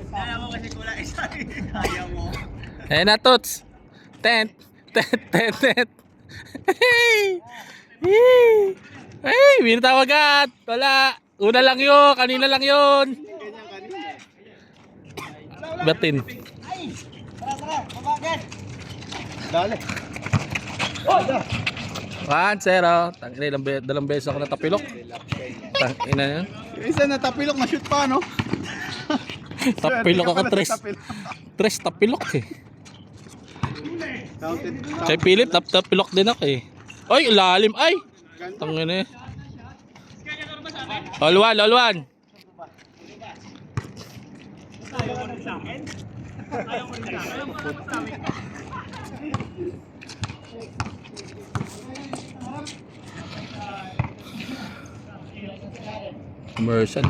Kaya mo kasi kulay isa. Kaya mo. Ayan na, Tots. Tent. Hey! Hey! Binatawag agad. Wala. Una lang yun. Kanina lang yun. Ganyan kanina. Batin. Tara, pabagin. Dali. 1-0. Tangina, dalang beses ako natapilok. Tangina yan. Yung isa na tapilok na shoot pa, no? Tapilok ako, tres. Tres tapilok eh. Counted. Kay Philip, tapilok din ako eh. Ay, lalim. Ay! Tangina eh. All one. Immersion.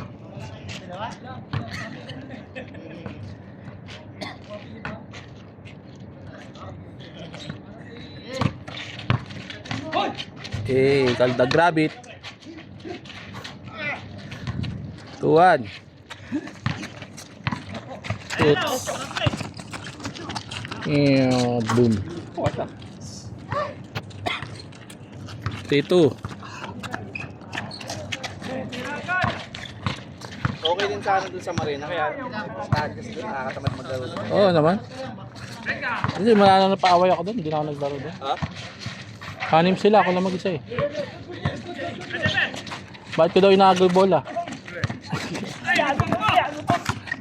Okay, kaldag rabbit. 2-1. Oops. Boom. 3-2. Okay din sana dun sa Marina, kaya start kasi dun, nakakatamad maglaro dun. Oo naman. Hindi, na napaaway ako doon. Hindi na ako naglaro doon. Ha? Kanim sila, ako lang mag-isa eh. Bakit ko daw inagol bola?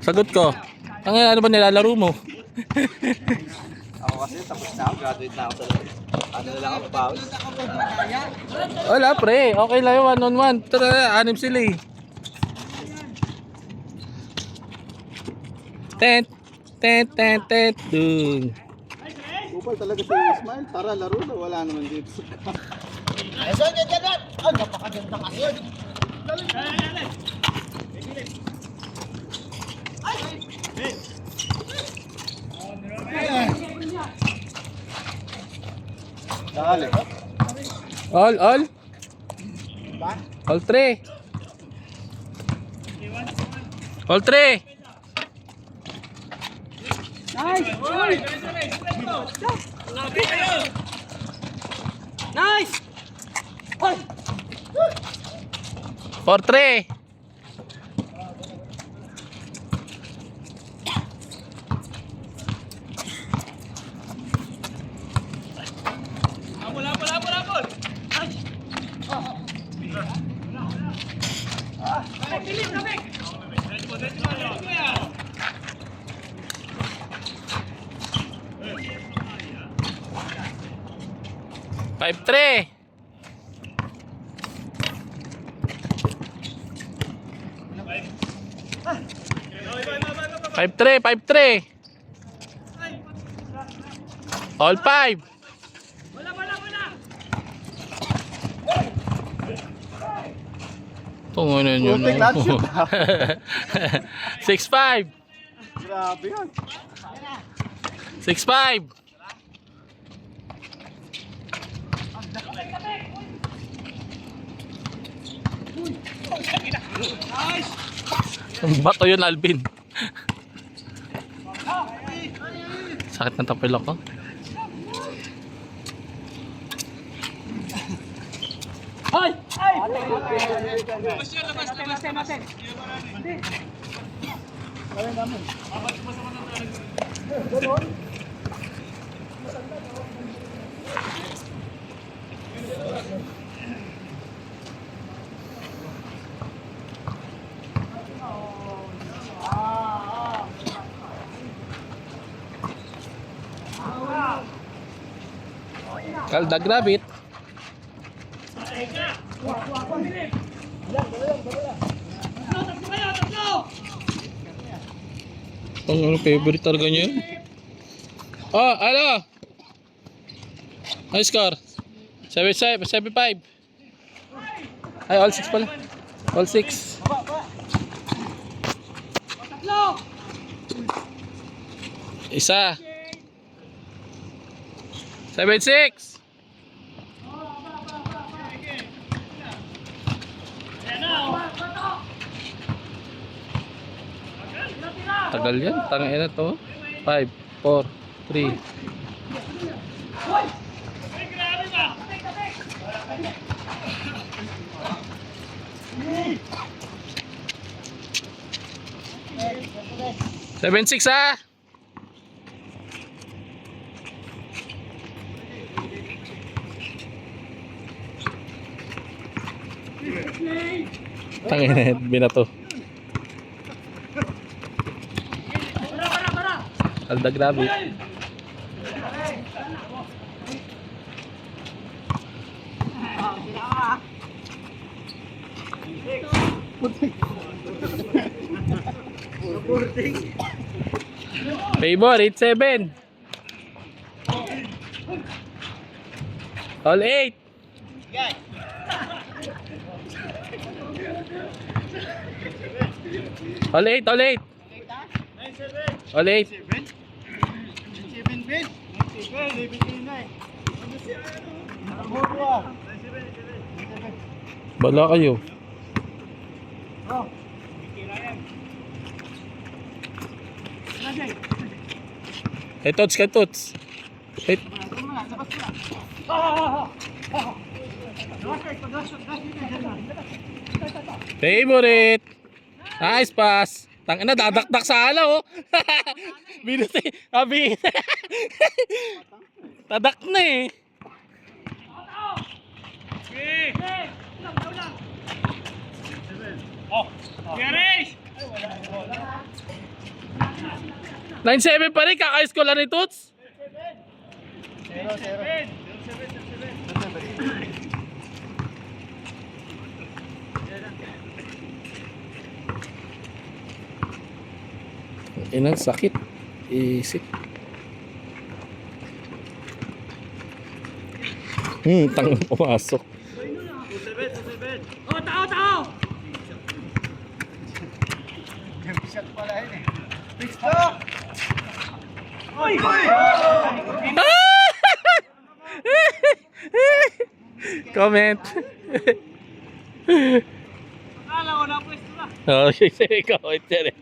Sagot ko. Ano ba nilalaro mo? Ako kasi tapos na ako, graduate na ako sa ano na lang ako, bawas. Wala pre, okay lang yun, 1-on-1. Tara, 6 sila eh. Tent, dun. Kupal talaga si Ismail, tara laro na, wala naman dito. Ay, so yan dyan! Ah, napakaganda kasi yun! Dali. All 3. All 3. Nice! 4-3. Five three. Five three. All 5. Tungunan yun. Kunting lahat yun. 6-5. Grabe yan. 6-5. Ang bato yun, Alvin. Sakit ng tapilok ko. Ay! Ay! Kaldag rabbit. Ang favorite talaga niya. Oh, ano? Ano score? 7-5. Ay, all 6 pala. All 6. Isa. 7-6. Tagal yan. Tangin na to. 5, 4, 3. Seven six ah. Tangin na binato. Alda grabe. Favorite 7. All 8. All 8, all 8. All 8. 7 Ben. 7, ibigay na eh. Bala kayo. Kay Tots, kay Tots. Wait. Favorite. Nice pass. Tangina dadakdak sa ala oh. Binuti. Abi. Tadak na eh. Gares! 9-7 pa rin, kakayos ko lang ni Tots. 0-0. Inang sakit. Isip. Tangang pumasok. Oh, tao, tao! Shot pala yun eh. Pisto! Oy! Comment. Akala ko na pwesto na. Oh, sige, comment yan eh.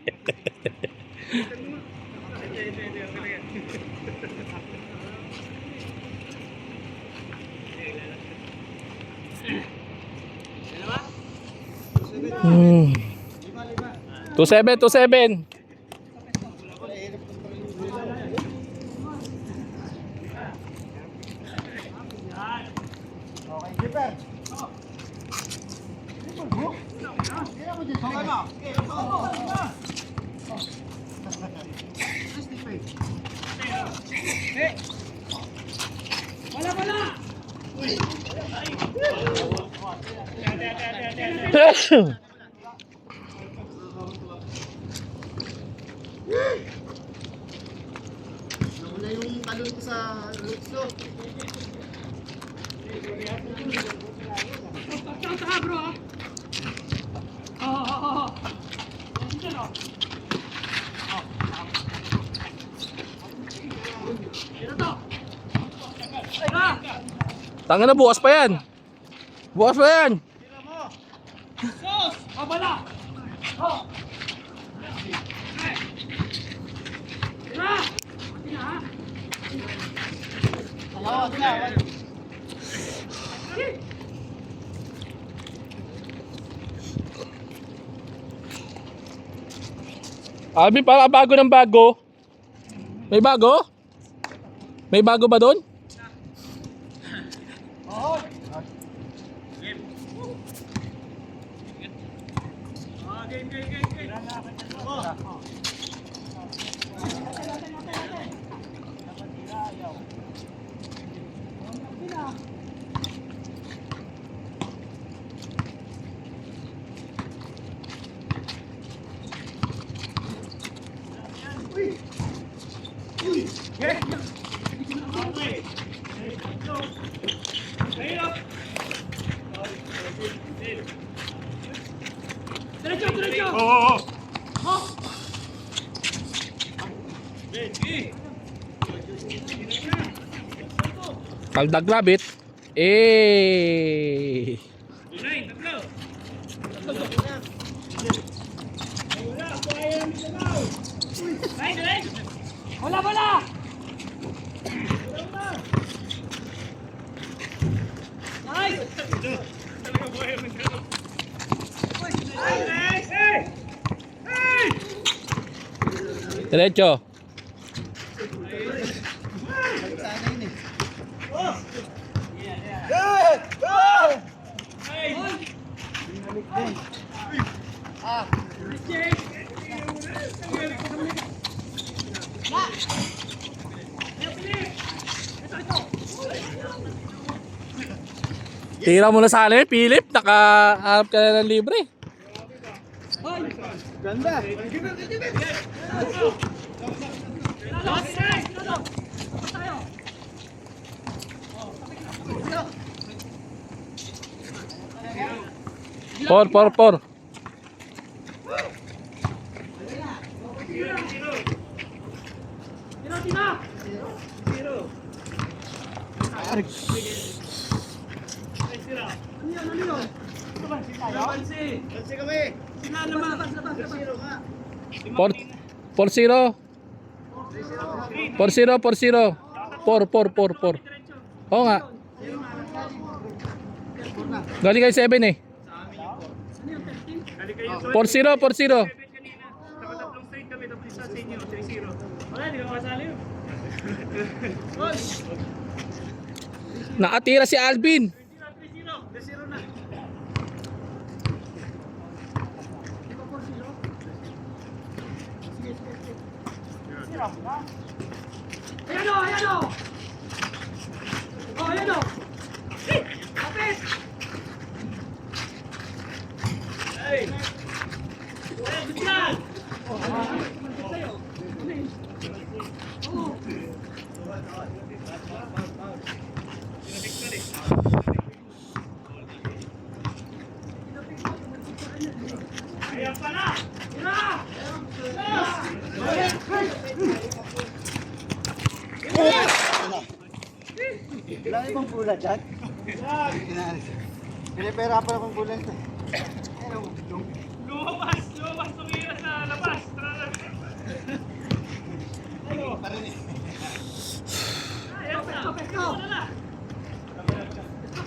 Hmm. 2-7, 2-7. Okay, keeper. Okay mo. Wala, wala! Nauna yung talon ko sa Lutso. Taka, bro! Oo. Dito, no? Dito to! Tanga na, bukas pa yan. Bukas pa yan. Sos! Babala! Oh! Tira! Tira, ha? Alvin, para bago ng bago. May bago? May bago ba doon? Diretso, diretso! Kaldag labit. Eh. Bola, bola! Nice! Diretso. Tira mo na sa akin, Philip. Nakaharap ka na ng libre. Ganda. Por. Tira! Ano yun? Kasi kami. Sila naman. 4-0. 4-0. 4. Oo nga. Galing kayo 7 eh. 4-0. Tatlong straight kami, tapos isa sa inyo, 3-0. Wala, hindi ka makasali yun. Nakatira si Alvin. 3-0 na. Ayan o! Oh, ayan o! Kapit! Hey! Good yan! Ayan pala! Tira! Wala ibang pula dyan. Pinipera pa ng pula ito. Lumabas! Tumira sa labas! Tara na! Ayan na!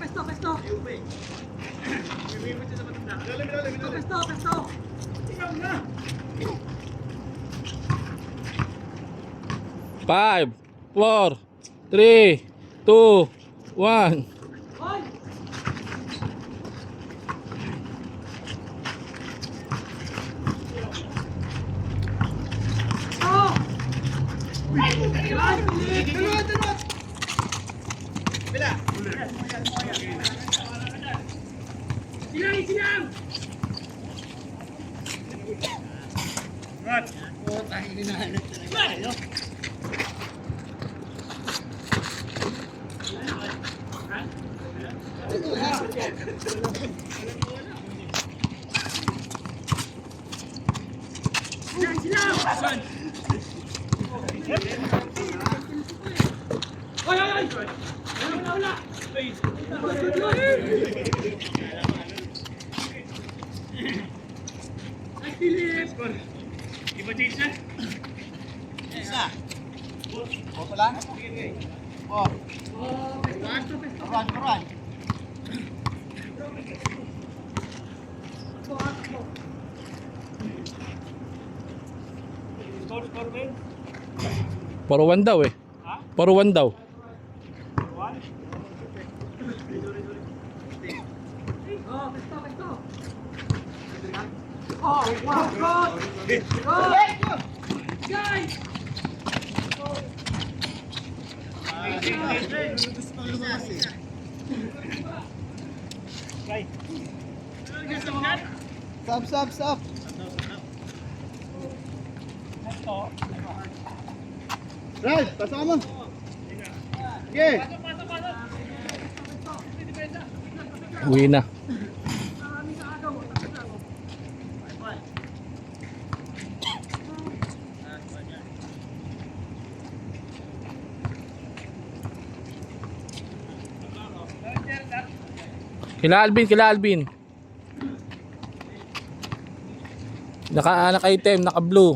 Pesto! Pesto! Pesto! Ikaw na! 5, 4, 3, 2, 1. Hoy! Oh! Bila. Silang! Silang! Hoy! Wala! Ay, Philip! Iba change na? Isa. Opo lang? Oh. Run. Score, Ben? Puro 1 daw eh. Puro 1 daw. Oh, pesto! Oh, wow, God! Guys! Stop. Ralph, pasok mo. Sige. Uwi na. Kila Alvin. Naka-item, naka-blue.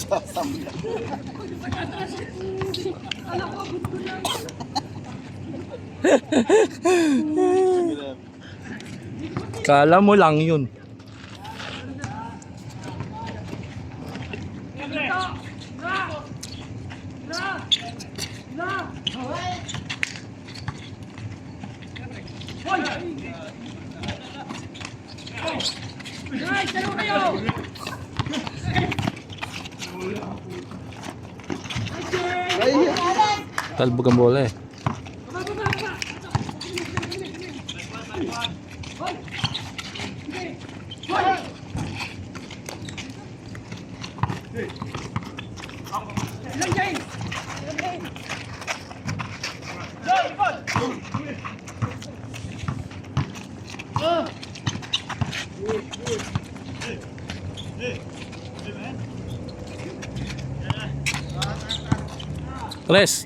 Sasambla. Kala mo lang yun. Ay, Talbog ang bola eh.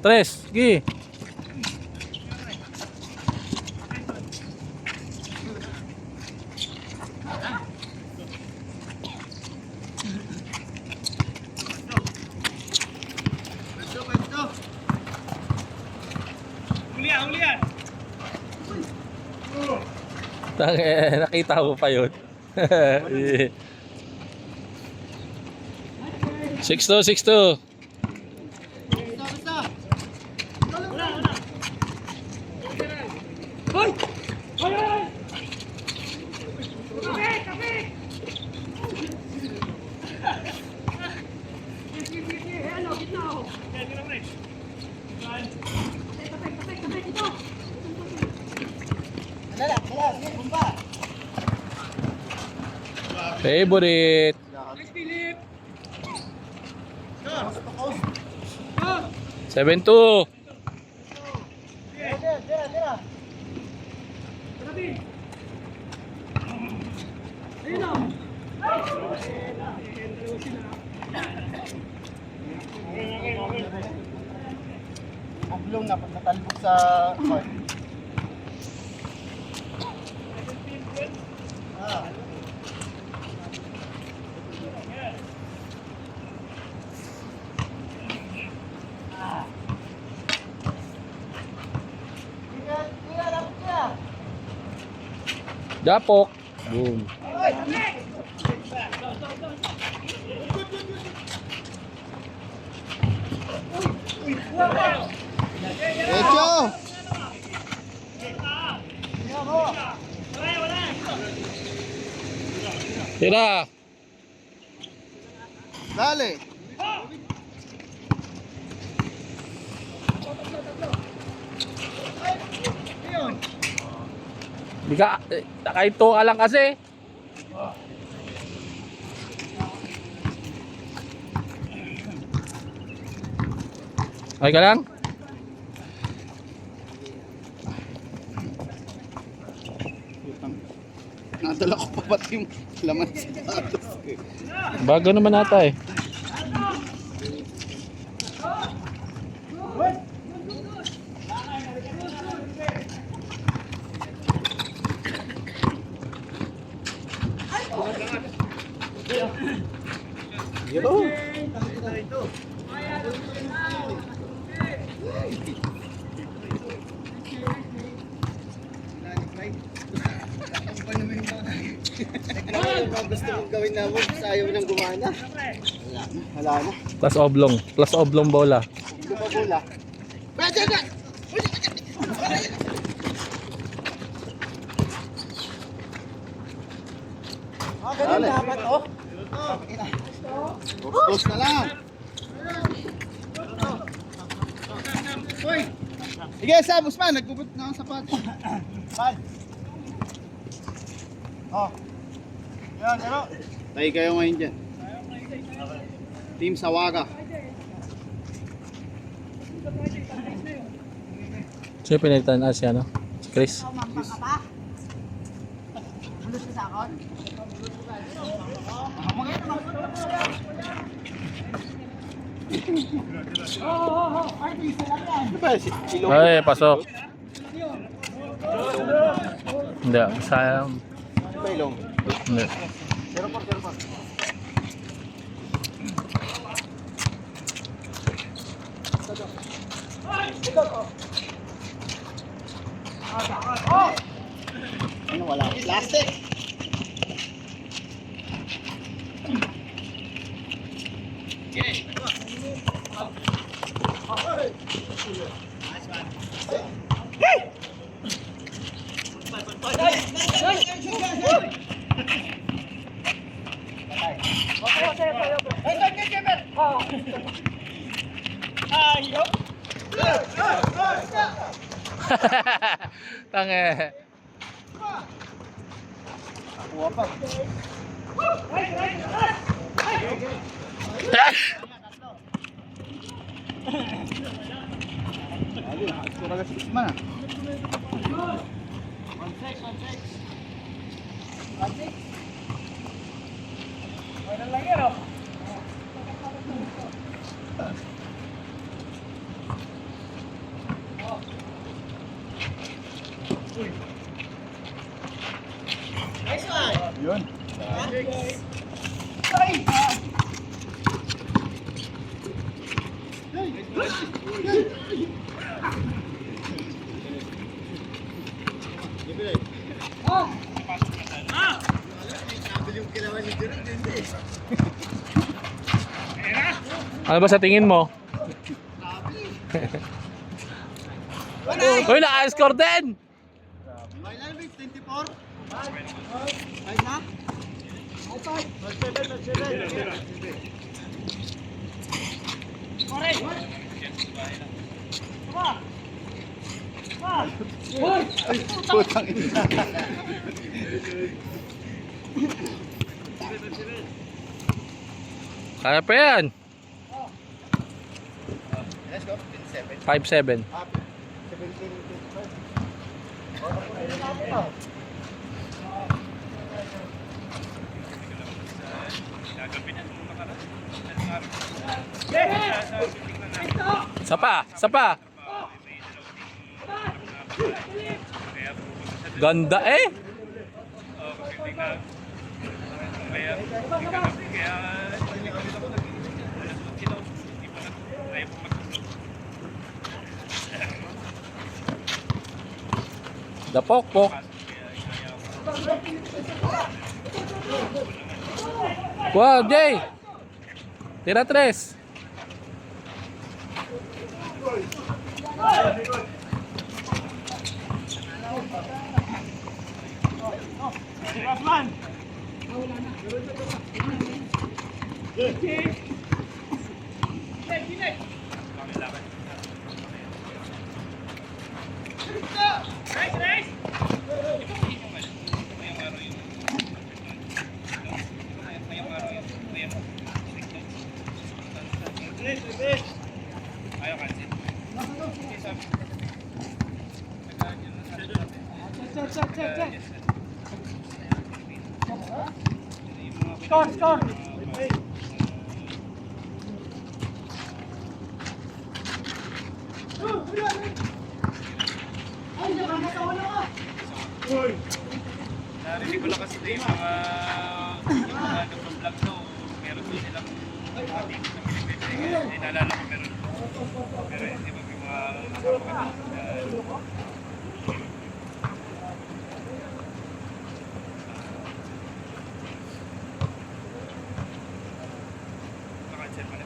Tres, sige. Huli yan. Nakita ko pa yun. 6-2, 6-2. Favorite. 7-2. Oblong na pag natalbog sa court. Japok. Boom. Echo! Tira. Dale! Di ka, kahit to ka lang kasi. Okay ka lang? Nadala ko pa pati yung laman sa sapatos ko. Bago naman ata eh. Yo! Gusto mong gawin na mo, ayaw nang gumana. Wala na. Plus oblong bola. Lumabula. Pwede na! Ganun dapat, oh. Close na lang. Sige, Sam, Usman, nagbubot na ang sapatos. Pad. Oh. Yan, pero. Tayo kayo ngayon dyan. Team Sawaga. Sino pinalitan na siya, no? Si Chris. Ano ba? Ilong. Ay, pasok. Hindi, sayang. Ano ba ilong? Hindi. 0-4. Ano wala? Plastic! Tange. Kuha pa. Ayun, nakasura ka si Isman ah. Yun. Ano ba sa tingin mo? Uy, naka-score din! Final week, 24. Right na? Putang ina. Kaya pa yan. Let's go. 5-7. 7. 17. Sapa. Ganda eh. Dapok. Wow, Jay. Tira 3. Score. Narinig ko lang kasi ito yung mga nagpa-vlog to. Meron din silang ating na pinipili. Hindi naalala ko meron. Pero hindi ba yung mga kasama ka naka-cancel pa na.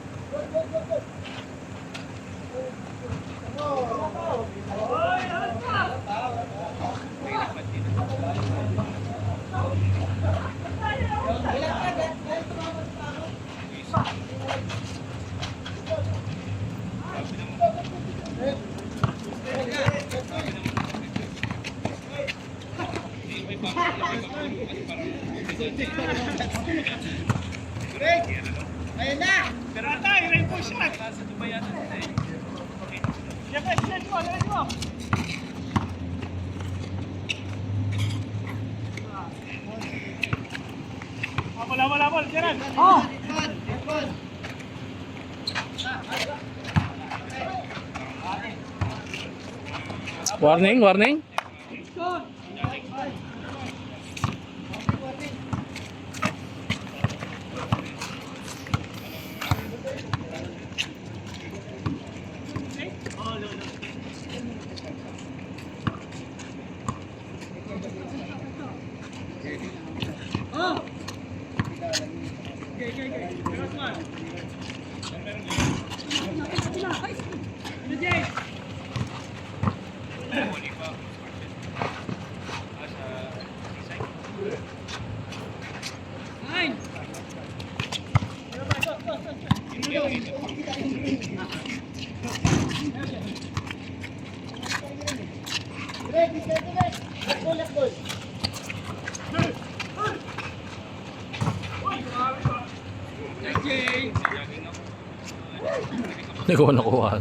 Ayun na! Pero tayo, rainbow shot. Nasa Dubai yata sila eh. Let's go. Labol, Gerard. Warning, warning. Huli pa. Sa isay. Hindi ko nakuha.